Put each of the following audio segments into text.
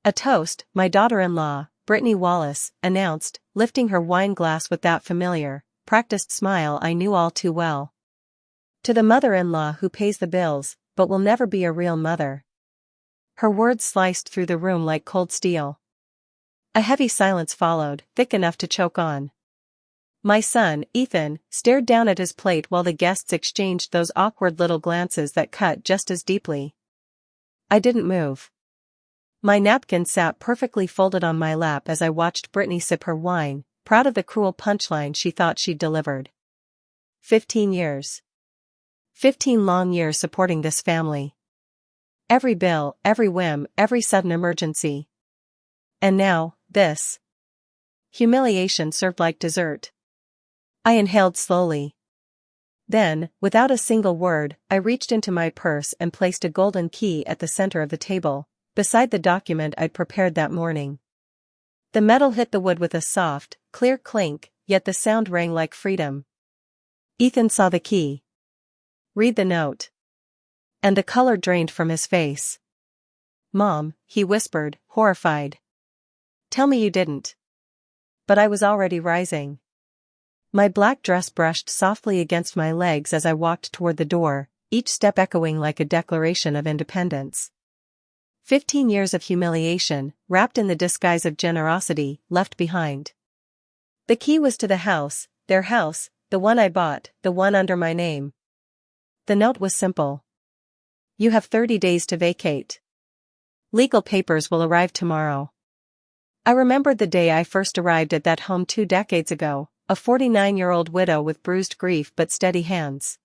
A toast, my daughter-in-law, Brittany Wallace, announced, lifting her wine glass with that familiar, practiced smile I knew all too well. To the mother-in-law who pays the bills, but will never be a real mother. Her words sliced through the room like cold steel. A heavy silence followed, thick enough to choke on. My son, Ethan, stared down at his plate while the guests exchanged those awkward little glances that cut just as deeply. I didn't move. My napkin sat perfectly folded on my lap as I watched Brittany sip her wine, proud of the cruel punchline she thought she'd delivered. 15 years. 15 long years supporting this family. Every bill, every whim, every sudden emergency. And now, this. Humiliation served like dessert. I inhaled slowly. Then, without a single word, I reached into my purse and placed a golden key at the center of the table, beside the document I'd prepared that morning. The metal hit the wood with a soft, clear clink, yet the sound rang like freedom. Ethan saw the key. Read the note. And the color drained from his face. Mom, he whispered, horrified. Tell me you didn't. But I was already rising. My black dress brushed softly against my legs as I walked toward the door, each step echoing like a declaration of independence. 15 years of humiliation, wrapped in the disguise of generosity, left behind. The key was to the house, their house, the one I bought, the one under my name. The note was simple. You have 30 days to vacate. Legal papers will arrive tomorrow. I remembered the day I first arrived at that home 2 decades ago, a 49-year-old widow with bruised grief but steady hands.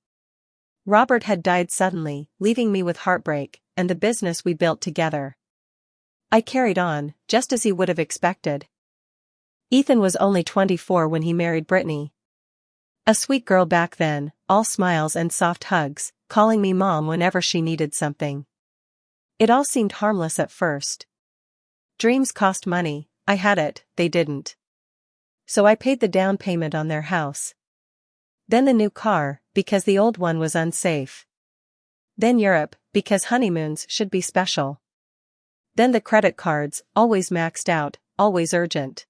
Robert had died suddenly, leaving me with heartbreak, and the business we built together. I carried on, just as he would have expected. Ethan was only 24 when he married Brittany. A sweet girl back then, all smiles and soft hugs, calling me mom whenever she needed something. It all seemed harmless at first. Dreams cost money, I had it, they didn't. So I paid the down payment on their house. Then the new car, because the old one was unsafe. Then Europe, because honeymoons should be special. Then the credit cards, always maxed out, always urgent.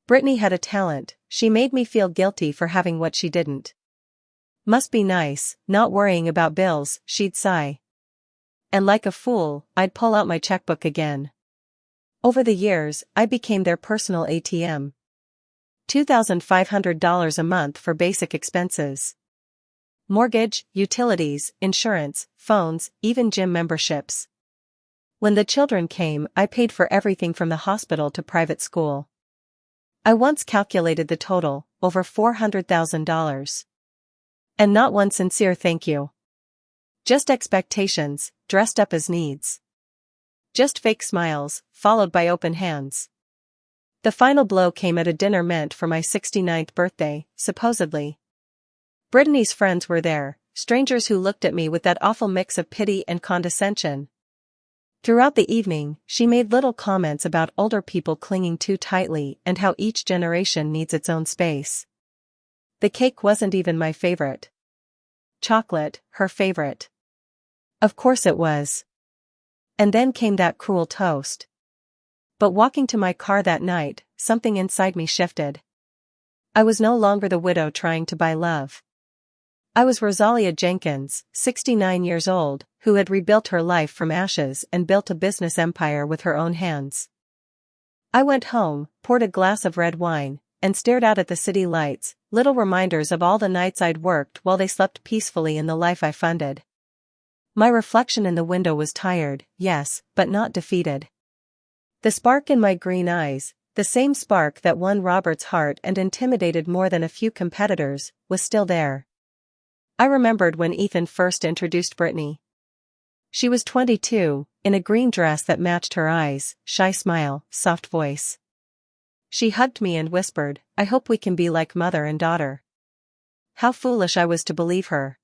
Brittany had a talent, she made me feel guilty for having what she didn't. Must be nice, not worrying about bills, she'd sigh. And like a fool, I'd pull out my checkbook again. Over the years, I became their personal ATM. $2,500 a month for basic expenses. Mortgage, utilities, insurance, phones, even gym memberships. When the children came, I paid for everything from the hospital to private school. I once calculated the total, over $400,000. And not one sincere thank you. Just expectations, dressed up as needs. Just fake smiles, followed by open hands. The final blow came at a dinner meant for my 69th birthday, supposedly. Brittany's friends were there, strangers who looked at me with that awful mix of pity and condescension. Throughout the evening, she made little comments about older people clinging too tightly and how each generation needs its own space. The cake wasn't even my favorite. Chocolate, her favorite. Of course it was. And then came that cruel toast. But walking to my car that night, something inside me shifted. I was no longer the widow trying to buy love. I was Rosalia Jenkins, 69 years old, who had rebuilt her life from ashes and built a business empire with her own hands. I went home, poured a glass of red wine, and stared out at the city lights, little reminders of all the nights I'd worked while they slept peacefully in the life I funded. My reflection in the window was tired, yes, but not defeated. The spark in my green eyes, the same spark that won Robert's heart and intimidated more than a few competitors, was still there. I remembered when Ethan first introduced Brittany. She was 22, in a green dress that matched her eyes, shy smile, soft voice. She hugged me and whispered, "I hope we can be like mother and daughter." How foolish I was to believe her.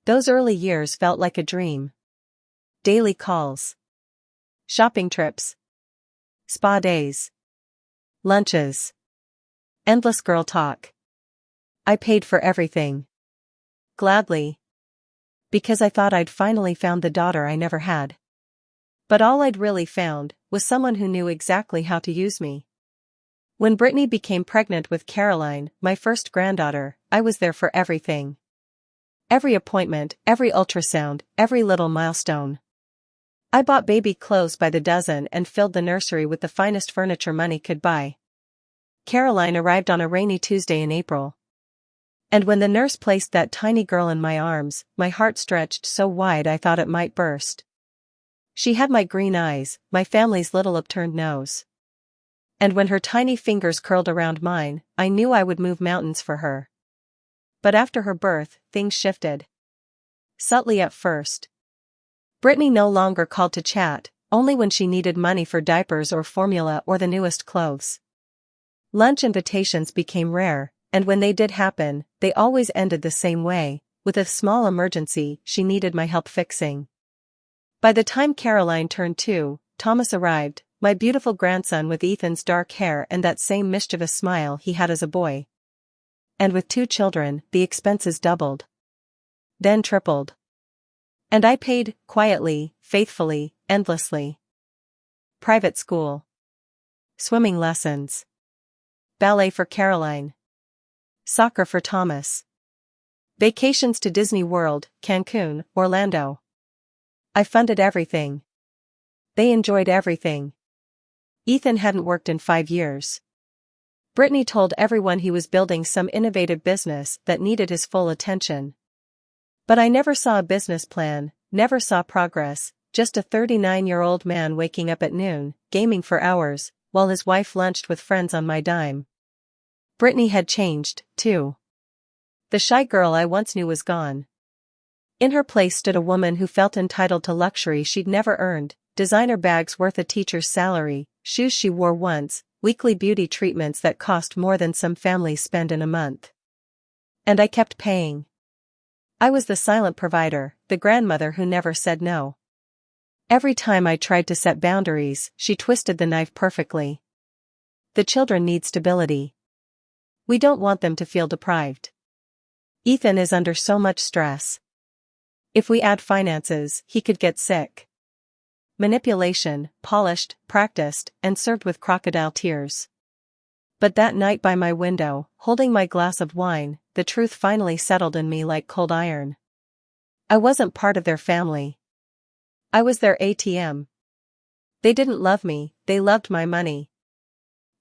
Those early years felt like a dream. Daily calls. Shopping trips. Spa days. Lunches. Endless girl talk. I paid for everything. Gladly. Because I thought I'd finally found the daughter I never had. But all I'd really found was someone who knew exactly how to use me. When Brittany became pregnant with Caroline, my first granddaughter, I was there for everything. Every appointment, every ultrasound, every little milestone. I bought baby clothes by the dozen and filled the nursery with the finest furniture money could buy. Caroline arrived on a rainy Tuesday in April. And when the nurse placed that tiny girl in my arms, my heart stretched so wide I thought it might burst. She had my green eyes, my family's little upturned nose. And when her tiny fingers curled around mine, I knew I would move mountains for her. But after her birth, things shifted. Subtly at first. Brittany no longer called to chat, only when she needed money for diapers or formula or the newest clothes. Lunch invitations became rare, and when they did happen, they always ended the same way, with a small emergency she needed my help fixing. By the time Caroline turned 2, Thomas arrived, my beautiful grandson with Ethan's dark hair and that same mischievous smile he had as a boy. And with 2 children, the expenses doubled. Then tripled. And I paid, quietly, faithfully, endlessly. Private school. Swimming lessons. Ballet for Caroline. Soccer for Thomas. Vacations to Disney World, Cancun, Orlando. I funded everything. They enjoyed everything. Ethan hadn't worked in 5 years. Brittany told everyone he was building some innovative business that needed his full attention. But I never saw a business plan, never saw progress, just a 39-year-old man waking up at noon, gaming for hours, while his wife lunched with friends on my dime. Brittany had changed, too. The shy girl I once knew was gone. In her place stood a woman who felt entitled to luxury she'd never earned, designer bags worth a teacher's salary, shoes she wore once, weekly beauty treatments that cost more than some families spend in a month. And I kept paying. I was the silent provider, the grandmother who never said no. Every time I tried to set boundaries, she twisted the knife perfectly. The children need stability. We don't want them to feel deprived. Ethan is under so much stress. If we add finances, he could get sick. Manipulation, polished, practiced, and served with crocodile tears. But that night by my window, holding my glass of wine, the truth finally settled in me like cold iron. I wasn't part of their family. I was their ATM. They didn't love me, they loved my money.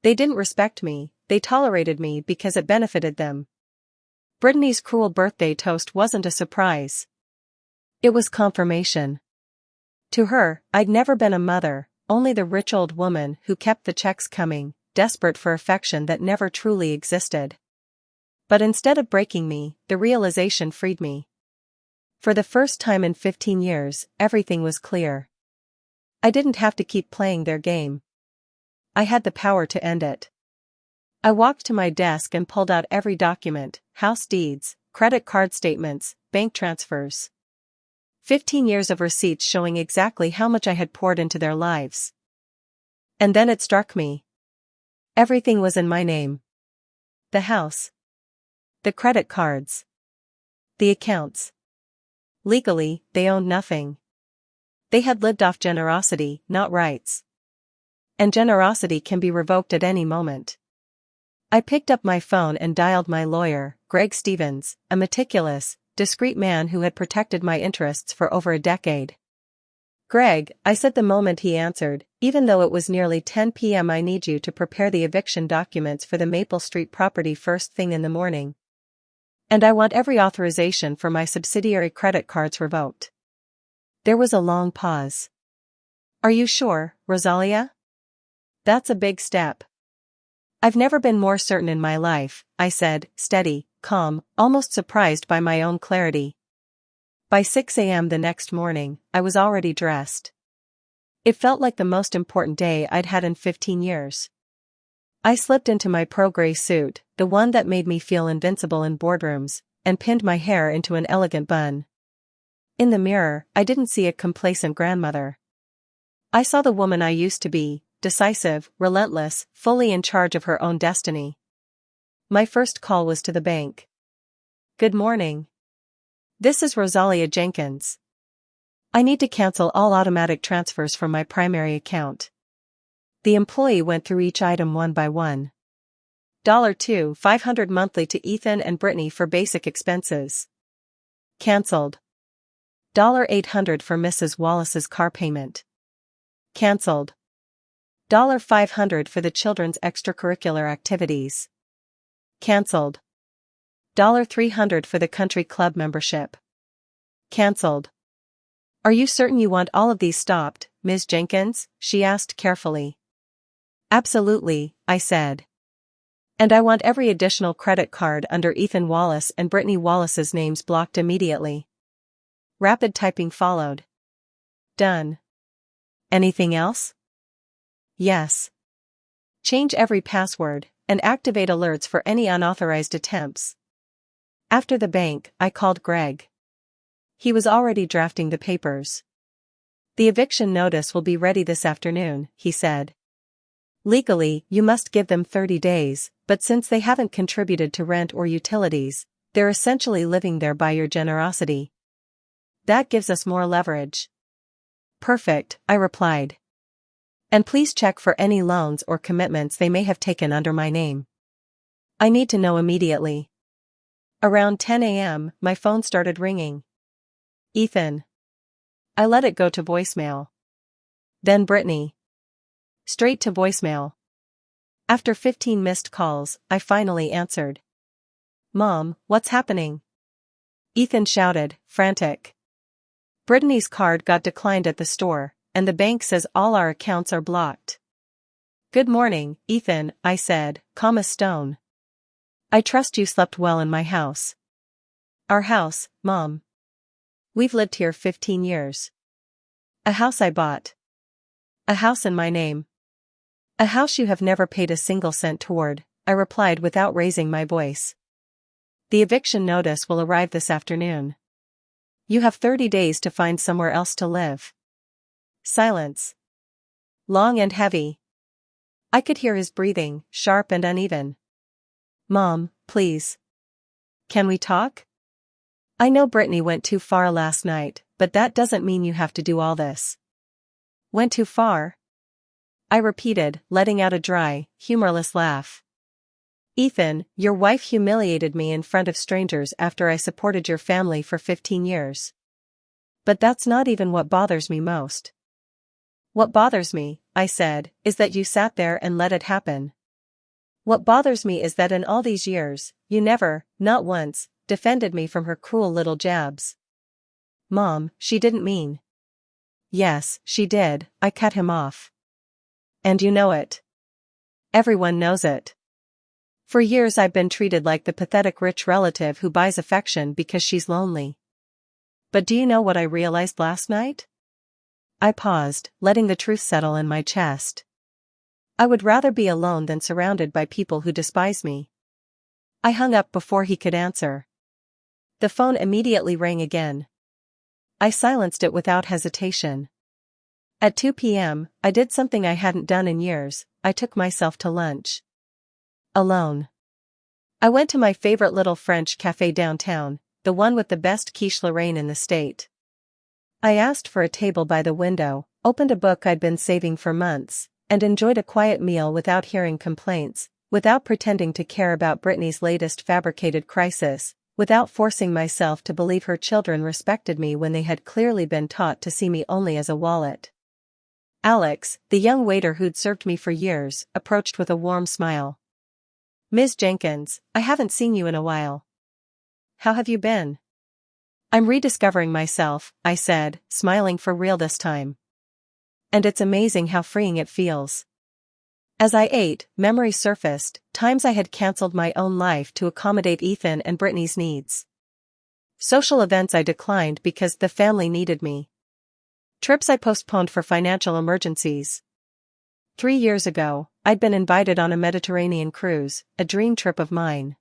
They didn't respect me, they tolerated me because it benefited them. Brittany's cruel birthday toast wasn't a surprise. It was confirmation. To her, I'd never been a mother, only the rich old woman who kept the checks coming, desperate for affection that never truly existed. But instead of breaking me, the realization freed me. For the first time in 15 years, everything was clear. I didn't have to keep playing their game. I had the power to end it. I walked to my desk and pulled out every document, house deeds, credit card statements, bank transfers. 15 years of receipts showing exactly how much I had poured into their lives. And then it struck me. Everything was in my name. The house. The credit cards. The accounts. Legally, they owned nothing. They had lived off generosity, not rights. And generosity can be revoked at any moment. I picked up my phone and dialed my lawyer, Greg Stevens, a meticulous, discreet man who had protected my interests for over a decade. "Greg," I said the moment he answered, "even though it was nearly 10 p.m. I need you to prepare the eviction documents for the Maple Street property first thing in the morning. And I want every authorization for my subsidiary credit cards revoked." There was a long pause. "Are you sure, Rosalia? That's a big step." "I've never been more certain in my life," I said, steady, calm, almost surprised by my own clarity. By 6 a.m. the next morning, I was already dressed. It felt like the most important day I'd had in 15 years. I slipped into my pro-gray suit, the one that made me feel invincible in boardrooms, and pinned my hair into an elegant bun. In the mirror, I didn't see a complacent grandmother. I saw the woman I used to be, decisive, relentless, fully in charge of her own destiny. My first call was to the bank. "Good morning. This is Rosalia Jenkins." I need to cancel all automatic transfers from my primary account. The employee went through each item one by one. $2, $500 monthly to Ethan and Brittany for basic expenses. Cancelled. $800 for Mrs. Wallace's car payment. Cancelled. $500 for the children's extracurricular activities. Cancelled. $300 for the country club membership. Cancelled. Are you certain you want all of these stopped, Ms. Jenkins? She asked carefully. Absolutely, I said. And I want every additional credit card under Ethan Wallace and Brittany Wallace's names blocked immediately. Rapid typing followed. Done. Anything else? Yes. Change every password, and activate alerts for any unauthorized attempts. After the bank, I called Greg. He was already drafting the papers. The eviction notice will be ready this afternoon, he said. Legally, you must give them 30 days, but since they haven't contributed to rent or utilities, they're essentially living there by your generosity. That gives us more leverage. Perfect, I replied. And please check for any loans or commitments they may have taken under my name. I need to know immediately. Around 10 a.m., my phone started ringing. Ethan. I let it go to voicemail. Then Brittany. Straight to voicemail. After 15 missed calls, I finally answered. Mom, what's happening? Ethan shouted, frantic. Brittany's card got declined at the store, and the bank says all our accounts are blocked. Good morning, Ethan, I said, calm as stone. I trust you slept well in my house. Our house, Mom. We've lived here 15 years. A house I bought. A house in my name. A house you have never paid a single cent toward, I replied without raising my voice. The eviction notice will arrive this afternoon. You have 30 days to find somewhere else to live. Silence. Long and heavy. I could hear his breathing, sharp and uneven. Mom, please. Can we talk? I know Brittany went too far last night, but that doesn't mean you have to do all this. Went too far? I repeated, letting out a dry, humorless laugh. Ethan, your wife humiliated me in front of strangers after I supported your family for 15 years. But that's not even what bothers me most. What bothers me, I said, is that you sat there and let it happen. What bothers me is that in all these years, you never, not once, defended me from her cruel little jabs. Mom, she didn't mean. Yes, she did, I cut him off. And you know it. Everyone knows it. For years I've been treated like the pathetic rich relative who buys affection because she's lonely. But do you know what I realized last night? I paused, letting the truth settle in my chest. I would rather be alone than surrounded by people who despise me. I hung up before he could answer. The phone immediately rang again. I silenced it without hesitation. At 2 p.m., I did something I hadn't done in years, I took myself to lunch. Alone. I went to my favorite little French cafe downtown, the one with the best quiche Lorraine in the state. I asked for a table by the window, opened a book I'd been saving for months, and enjoyed a quiet meal without hearing complaints, without pretending to care about Brittany's latest fabricated crisis, without forcing myself to believe her children respected me when they had clearly been taught to see me only as a wallet. Alex, the young waiter who'd served me for years, approached with a warm smile. Ms. Jenkins, I haven't seen you in a while. How have you been? I'm rediscovering myself, I said, smiling for real this time. And it's amazing how freeing it feels. As I ate, memories surfaced, times I had cancelled my own life to accommodate Ethan and Brittany's needs. Social events I declined because the family needed me. Trips I postponed for financial emergencies. 3 years ago, I'd been invited on a Mediterranean cruise, a dream trip of mine.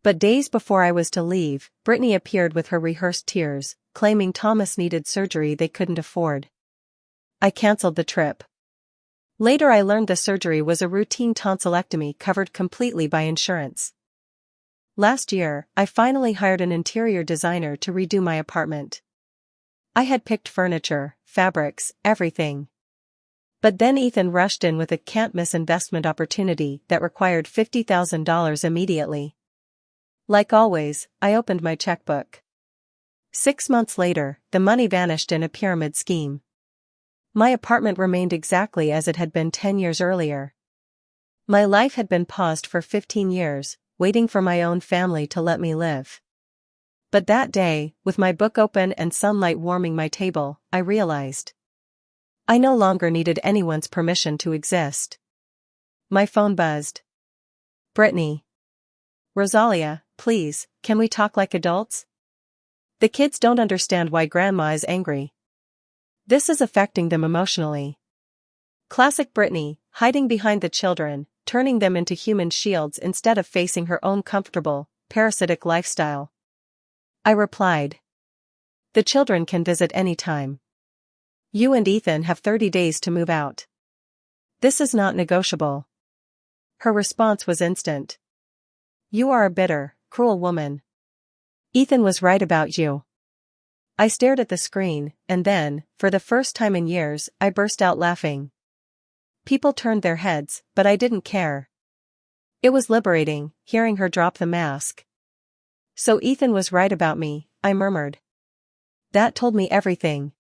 But days before I was to leave, Brittany appeared with her rehearsed tears, claiming Thomas needed surgery they couldn't afford. I cancelled the trip. Later I learned the surgery was a routine tonsillectomy covered completely by insurance. Last year, I finally hired an interior designer to redo my apartment. I had picked furniture, fabrics, everything. But then Ethan rushed in with a can't-miss investment opportunity that required $50,000 immediately. Like always, I opened my checkbook. 6 months later, the money vanished in a pyramid scheme. My apartment remained exactly as it had been 10 years earlier. My life had been paused for 15 years, waiting for my own family to let me live. But that day, with my book open and sunlight warming my table, I realized I no longer needed anyone's permission to exist. My phone buzzed. Brittany. Rosalia, please, can we talk like adults? The kids don't understand why Grandma is angry. This is affecting them emotionally. Classic Brittany, hiding behind the children, turning them into human shields instead of facing her own comfortable, parasitic lifestyle. I replied. The children can visit anytime. You and Ethan have 30 days to move out. This is not negotiable. Her response was instant. You are a bitter, cruel woman. Ethan was right about you. I stared at the screen, and then, for the first time in years, I burst out laughing. People turned their heads, but I didn't care. It was liberating, hearing her drop the mask. So Ethan was right about me, I murmured. That told me everything.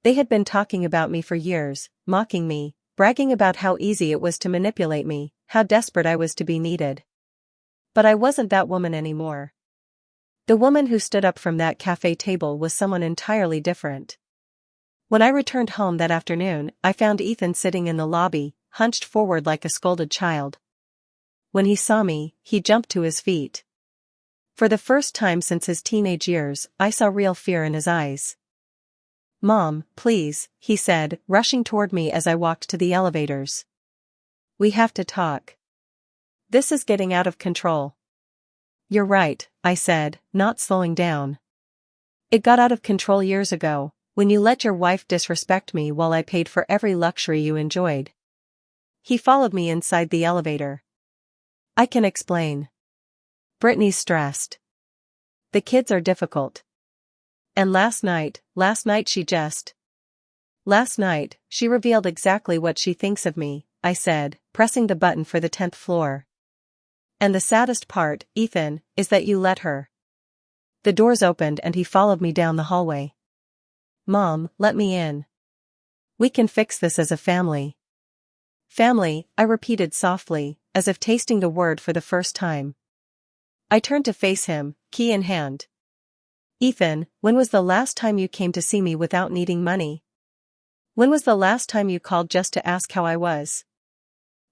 They had been talking about me for years, mocking me, bragging about how easy it was to manipulate me, how desperate I was to be needed. But I wasn't that woman anymore. The woman who stood up from that cafe table was someone entirely different. When I returned home that afternoon, I found Ethan sitting in the lobby, hunched forward like a scolded child. When he saw me, he jumped to his feet. For the first time since his teenage years, I saw real fear in his eyes. Mom, please, he said, rushing toward me as I walked to the elevators. We have to talk. This is getting out of control. You're right, I said, not slowing down. It got out of control years ago, when you let your wife disrespect me while I paid for every luxury you enjoyed. He followed me inside the elevator. I can explain. Brittany's stressed. The kids are difficult. And last night she revealed exactly what she thinks of me, I said, pressing the button for the 10th floor. And the saddest part, Ethan, is that you let her. The doors opened and he followed me down the hallway. Mom, let me in. We can fix this as a family. Family, I repeated softly, as if tasting the word for the first time. I turned to face him, key in hand. Ethan, when was the last time you came to see me without needing money? When was the last time you called just to ask how I was?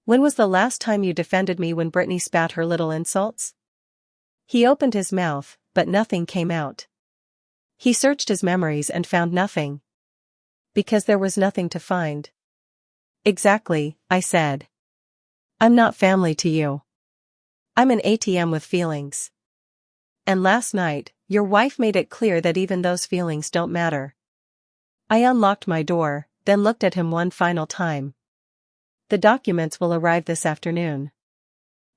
When was the last time you defended me when Brittany spat her little insults? He opened his mouth, but nothing came out. He searched his memories and found nothing. Because there was nothing to find. Exactly, I said. I'm not family to you. I'm an ATM with feelings. And last night, your wife made it clear that even those feelings don't matter. I unlocked my door, then looked at him one final time. The documents will arrive this afternoon.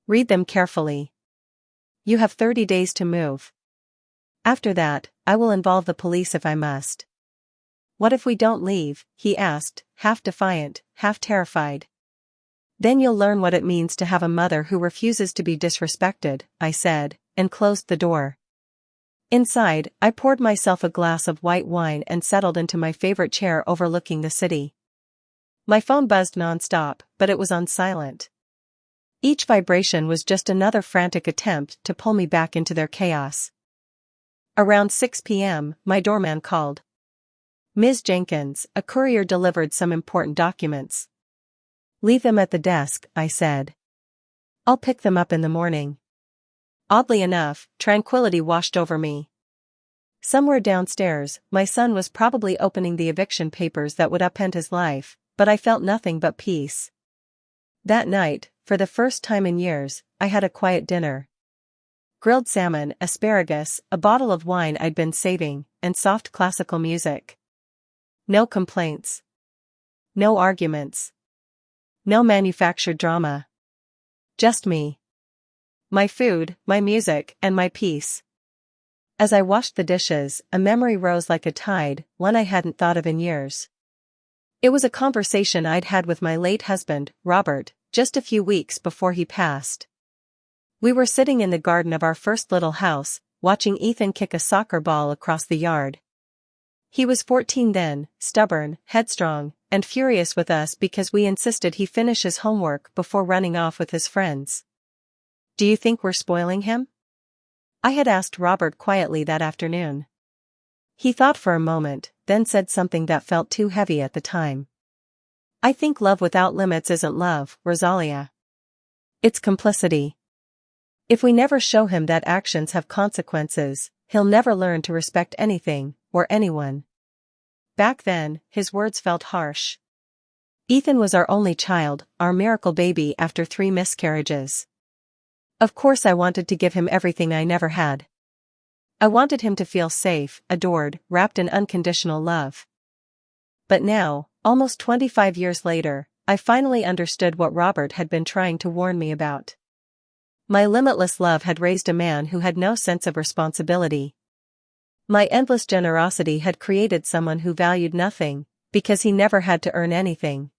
Read them carefully. You have 30 days to move. After that, I will involve the police if I must. What if we don't leave? He asked, half defiant, half terrified. Then you'll learn what it means to have a mother who refuses to be disrespected, I said, and closed the door. Inside, I poured myself a glass of white wine and settled into my favorite chair overlooking the city. My phone buzzed non-stop, but it was on silent. Each vibration was just another frantic attempt to pull me back into their chaos. Around 6 p.m., my doorman called. Ms. Jenkins, a courier delivered some important documents. Leave them at the desk, I said. I'll pick them up in the morning. Oddly enough, tranquility washed over me. Somewhere downstairs, my son was probably opening the eviction papers that would upend his life, but I felt nothing but peace. That night, for the first time in years, I had a quiet dinner. Grilled salmon, asparagus, a bottle of wine I'd been saving, and soft classical music. No complaints. No arguments. No manufactured drama. Just me. My food, my music, and my peace. As I washed the dishes, a memory rose like a tide, one I hadn't thought of in years. It was a conversation I'd had with my late husband, Robert, just a few weeks before he passed. We were sitting in the garden of our first little house, watching Ethan kick a soccer ball across the yard. He was 14 then, stubborn, headstrong, and furious with us because we insisted he finish his homework before running off with his friends. "Do you think we're spoiling him?" I had asked Robert quietly that afternoon. He thought for a moment, then said something that felt too heavy at the time. "I think love without limits isn't love, Rosalia. It's complicity. If we never show him that actions have consequences, he'll never learn to respect anything, or anyone." Back then, his words felt harsh. Ethan was our only child, our miracle baby after 3 miscarriages. Of course I wanted to give him everything I never had. I wanted him to feel safe, adored, wrapped in unconditional love. But now, almost 25 years later, I finally understood what Robert had been trying to warn me about. My limitless love had raised a man who had no sense of responsibility. My endless generosity had created someone who valued nothing, because he never had to earn anything.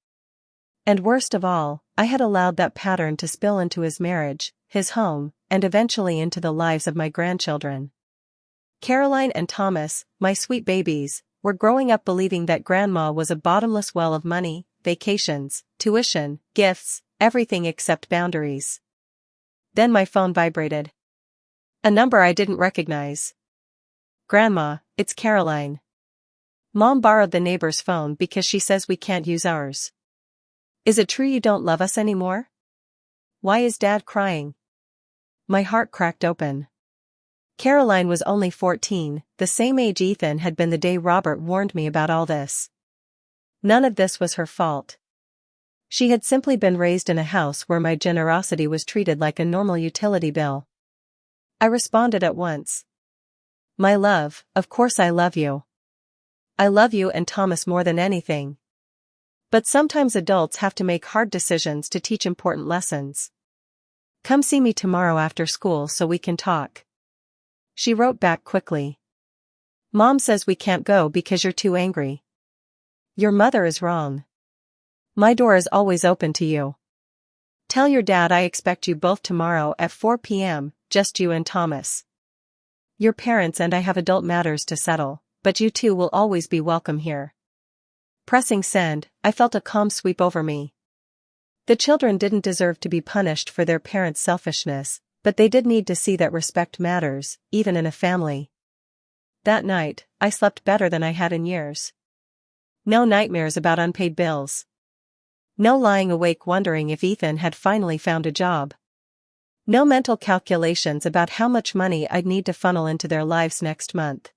And worst of all, I had allowed that pattern to spill into his marriage, his home, and eventually into the lives of my grandchildren. Caroline and Thomas, my sweet babies, were growing up believing that Grandma was a bottomless well of money, vacations, tuition, gifts, everything except boundaries. Then my phone vibrated. A number I didn't recognize. "Grandma, it's Caroline. Mom borrowed the neighbor's phone because she says we can't use ours. Is it true you don't love us anymore? Why is Dad crying?" My heart cracked open. Caroline was only 14, the same age Ethan had been the day Robert warned me about all this. None of this was her fault. She had simply been raised in a house where my generosity was treated like a normal utility bill. I responded at once. "My love, of course I love you. I love you and Thomas more than anything. But sometimes adults have to make hard decisions to teach important lessons. Come see me tomorrow after school so we can talk." She wrote back quickly. "Mom says we can't go because you're too angry. Your mother is wrong. My door is always open to you. Tell your dad I expect you both tomorrow at 4 p.m., just you and Thomas. Your parents and I have adult matters to settle, but you two will always be welcome here." Pressing send, I felt a calm sweep over me. The children didn't deserve to be punished for their parents' selfishness, but they did need to see that respect matters, even in a family. That night, I slept better than I had in years. No nightmares about unpaid bills. No lying awake wondering if Ethan had finally found a job. No mental calculations about how much money I'd need to funnel into their lives next month.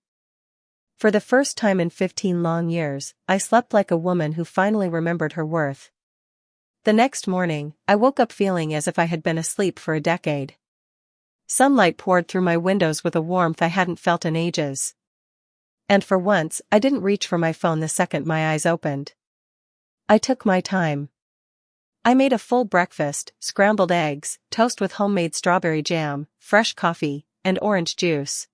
For the first time in 15 long years, I slept like a woman who finally remembered her worth. The next morning, I woke up feeling as if I had been asleep for a decade. Sunlight poured through my windows with a warmth I hadn't felt in ages. And for once, I didn't reach for my phone the second my eyes opened. I took my time. I made a full breakfast, scrambled eggs, toast with homemade strawberry jam, fresh coffee, and orange juice.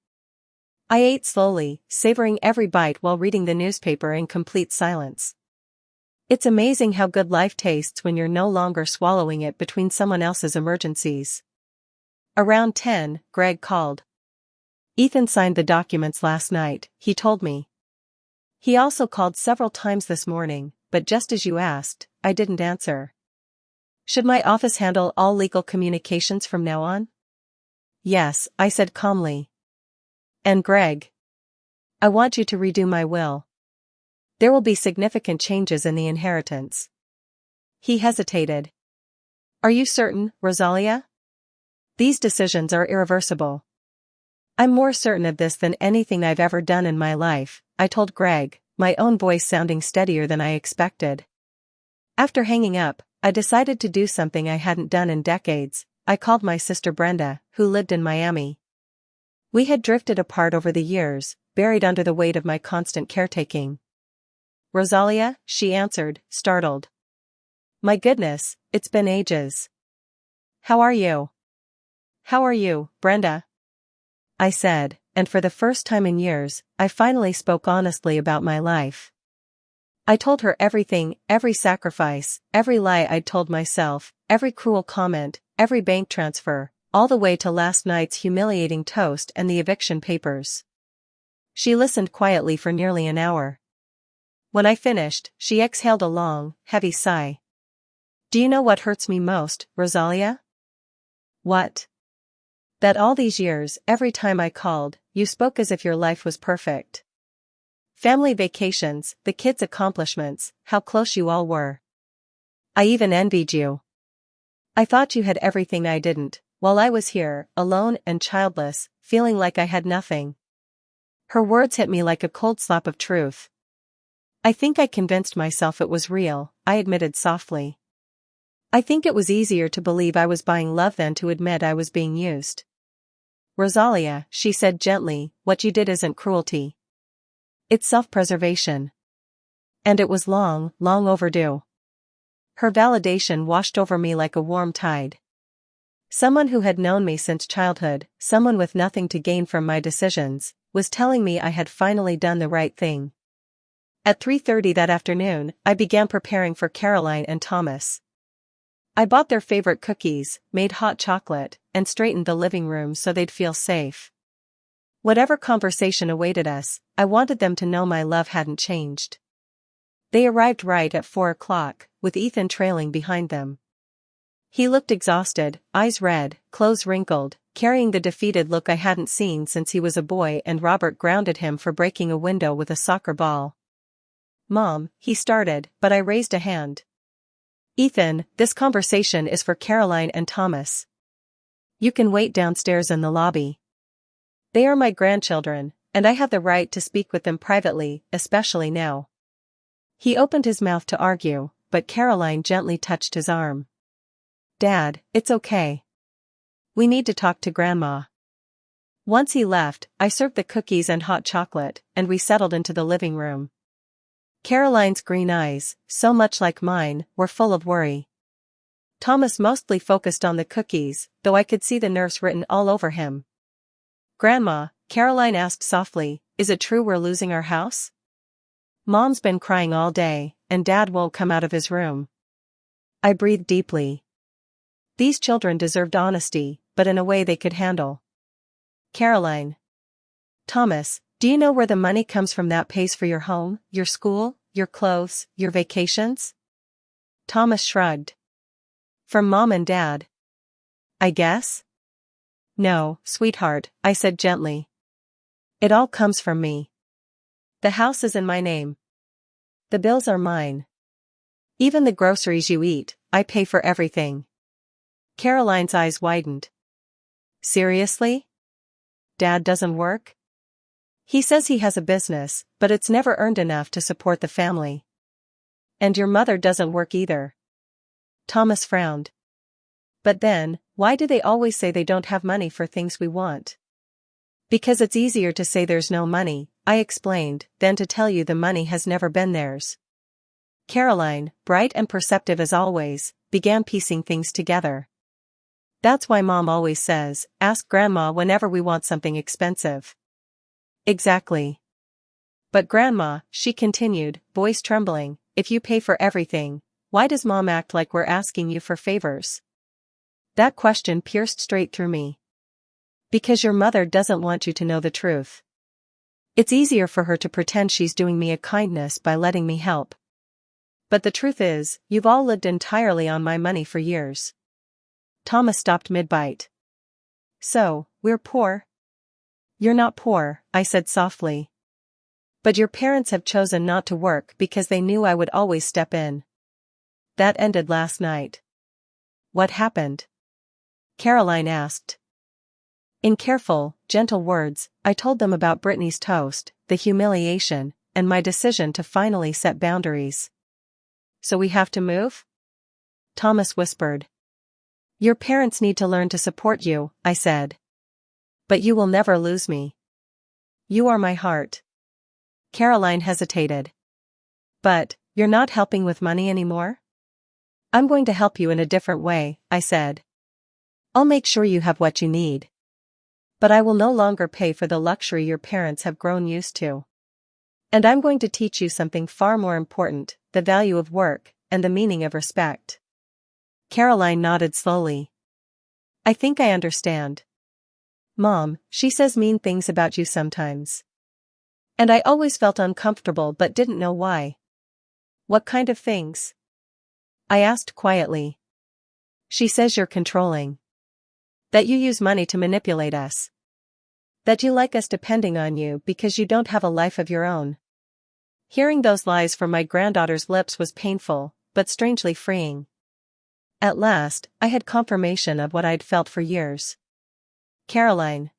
I ate slowly, savoring every bite while reading the newspaper in complete silence. It's amazing how good life tastes when you're no longer swallowing it between someone else's emergencies. Around 10, Greg called. "Ethan signed the documents last night," he told me. "He also called several times this morning, but just as you asked, I didn't answer. Should my office handle all legal communications from now on?" "Yes," I said calmly. "And Greg, I want you to redo my will. There will be significant changes in the inheritance." He hesitated. "Are you certain, Rosalia? These decisions are irreversible." "I'm more certain of this than anything I've ever done in my life," I told Greg, my own voice sounding steadier than I expected. After hanging up, I decided to do something I hadn't done in decades. I called my sister Brenda, who lived in Miami. We had drifted apart over the years, buried under the weight of my constant caretaking. "Rosalia," she answered, startled. "My goodness, it's been ages. How are you?" "How are you, Brenda?" I said, and for the first time in years, I finally spoke honestly about my life. I told her everything, every sacrifice, every lie I'd told myself, every cruel comment, every bank transfer, all the way to last night's humiliating toast and the eviction papers. She listened quietly for nearly an hour. When I finished, she exhaled a long, heavy sigh. "Do you know what hurts me most, Rosalia?" "What?" "That all these years, every time I called, you spoke as if your life was perfect. Family vacations, the kids' accomplishments, how close you all were. I even envied you. I thought you had everything I didn't, while I was here, alone and childless, feeling like I had nothing." Her words hit me like a cold slap of truth. "I think I convinced myself it was real," I admitted softly. "I think it was easier to believe I was buying love than to admit I was being used." "Rosalia," she said gently, "what you did isn't cruelty. It's self-preservation. And it was long, long overdue." Her validation washed over me like a warm tide. Someone who had known me since childhood, someone with nothing to gain from my decisions, was telling me I had finally done the right thing. At 3:30 that afternoon, I began preparing for Caroline and Thomas. I bought their favorite cookies, made hot chocolate, and straightened the living room so they'd feel safe. Whatever conversation awaited us, I wanted them to know my love hadn't changed. They arrived right at 4 o'clock, with Ethan trailing behind them. He looked exhausted, eyes red, clothes wrinkled, carrying the defeated look I hadn't seen since he was a boy and Robert grounded him for breaking a window with a soccer ball. "Mom," he started, but I raised a hand. "Ethan, this conversation is for Caroline and Thomas. You can wait downstairs in the lobby. They are my grandchildren, and I have the right to speak with them privately, especially now." He opened his mouth to argue, but Caroline gently touched his arm. "Dad, it's okay. We need to talk to Grandma." Once he left, I served the cookies and hot chocolate, and we settled into the living room. Caroline's green eyes, so much like mine, were full of worry. Thomas mostly focused on the cookies, though I could see the nerves written all over him. "Grandma," Caroline asked softly, "is it true we're losing our house? Mom's been crying all day, and Dad won't come out of his room." I breathed deeply. These children deserved honesty, but in a way they could handle. "Caroline. Thomas, do you know where the money comes from that pays for your home, your school, your clothes, your vacations?" Thomas shrugged. "From Mom and Dad. I guess?" "No, sweetheart," I said gently. "It all comes from me. The house is in my name. The bills are mine. Even the groceries you eat, I pay for everything." Caroline's eyes widened. "Seriously? Dad doesn't work?" "He says he has a business, but it's never earned enough to support the family." "And your mother doesn't work either." Thomas frowned. "But then, why do they always say they don't have money for things we want?" "Because it's easier to say there's no money," I explained, "than to tell you the money has never been theirs." Caroline, bright and perceptive as always, began piecing things together. "That's why Mom always says, ask Grandma whenever we want something expensive." "Exactly. But Grandma," she continued, voice trembling, "if you pay for everything, why does Mom act like we're asking you for favors?" That question pierced straight through me. "Because your mother doesn't want you to know the truth. It's easier for her to pretend she's doing me a kindness by letting me help. But the truth is, you've all lived entirely on my money for years." Thomas stopped mid-bite. "So, we're poor?" "You're not poor," I said softly. "But your parents have chosen not to work because they knew I would always step in. That ended last night." "What happened?" Caroline asked. In careful, gentle words, I told them about Brittany's toast, the humiliation, and my decision to finally set boundaries. "So we have to move?" Thomas whispered. "Your parents need to learn to support you," I said. "But you will never lose me. You are my heart." Caroline hesitated. "But, you're not helping with money anymore?" "I'm going to help you in a different way," I said. "I'll make sure you have what you need." But I will no longer pay for the luxury your parents have grown used to. And I'm going to teach you something far more important, the value of work, and the meaning of respect. Caroline nodded slowly. I think I understand. Mom, she says mean things about you sometimes. And I always felt uncomfortable but didn't know why. What kind of things? I asked quietly. She says you're controlling. That you use money to manipulate us. That you like us depending on you because you don't have a life of your own. Hearing those lies from my granddaughter's lips was painful, but strangely freeing. At last, I had confirmation of what I'd felt for years. Caroline.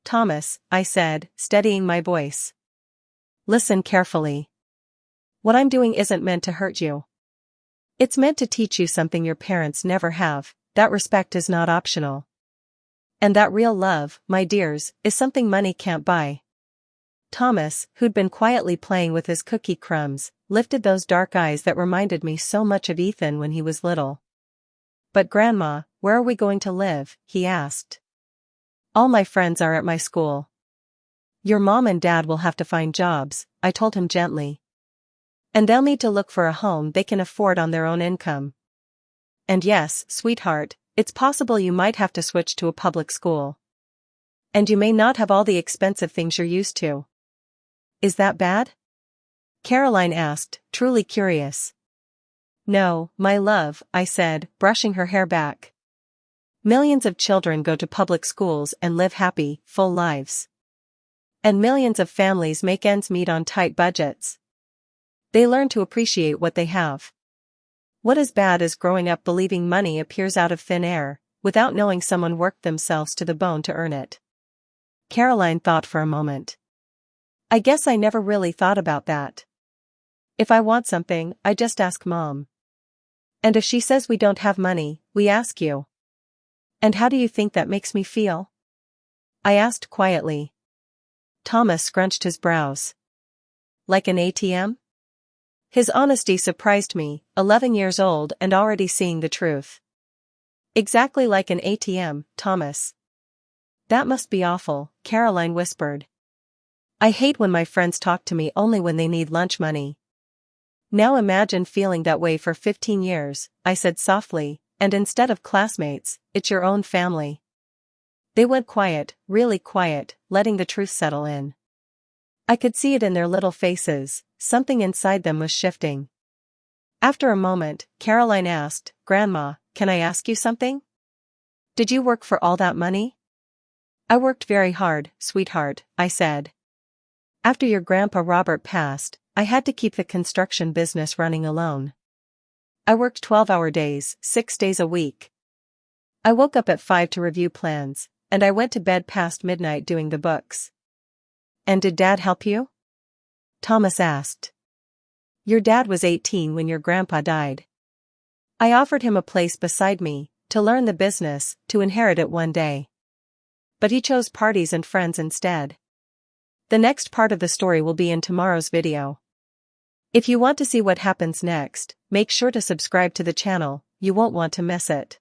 Thomas, I said, steadying my voice. Listen carefully. What I'm doing isn't meant to hurt you. It's meant to teach you something your parents never have, that respect is not optional. And that real love, my dears, is something money can't buy. Thomas, who'd been quietly playing with his cookie crumbs, lifted those dark eyes that reminded me so much of Ethan when he was little. But Grandma, where are we going to live? He asked. All my friends are at my school. Your mom and dad will have to find jobs, I told him gently. And they'll need to look for a home they can afford on their own income. And yes, sweetheart, it's possible you might have to switch to a public school. And you may not have all the expensive things you're used to. Is that bad? Caroline asked, truly curious. No, my love, I said, brushing her hair back. Millions of children go to public schools and live happy, full lives. And millions of families make ends meet on tight budgets. They learn to appreciate what they have. What is bad is growing up believing money appears out of thin air, without knowing someone worked themselves to the bone to earn it. Caroline thought for a moment. I guess I never really thought about that. If I want something, I just ask Mom. And if she says we don't have money, we ask you. And how do you think that makes me feel? I asked quietly. Thomas scrunched his brows. Like an ATM? His honesty surprised me, 11 years old and already seeing the truth. Exactly like an ATM, Thomas. That must be awful, Caroline whispered. I hate when my friends talk to me only when they need lunch money. Now imagine feeling that way for 15 years, I said softly, and instead of classmates, it's your own family. They went quiet, really quiet, letting the truth settle in. I could see it in their little faces, something inside them was shifting. After a moment, Caroline asked, Grandma, can I ask you something? Did you work for all that money? I worked very hard, sweetheart, I said. After your grandpa Robert passed, I had to keep the construction business running alone. I worked 12-hour days, 6 days a week. I woke up at 5 to review plans, and I went to bed past midnight doing the books. And did Dad help you? Thomas asked. Your dad was 18 when your grandpa died. I offered him a place beside me, to learn the business, to inherit it one day. But he chose parties and friends instead. The next part of the story will be in tomorrow's video. If you want to see what happens next, make sure to subscribe to the channel, you won't want to miss it.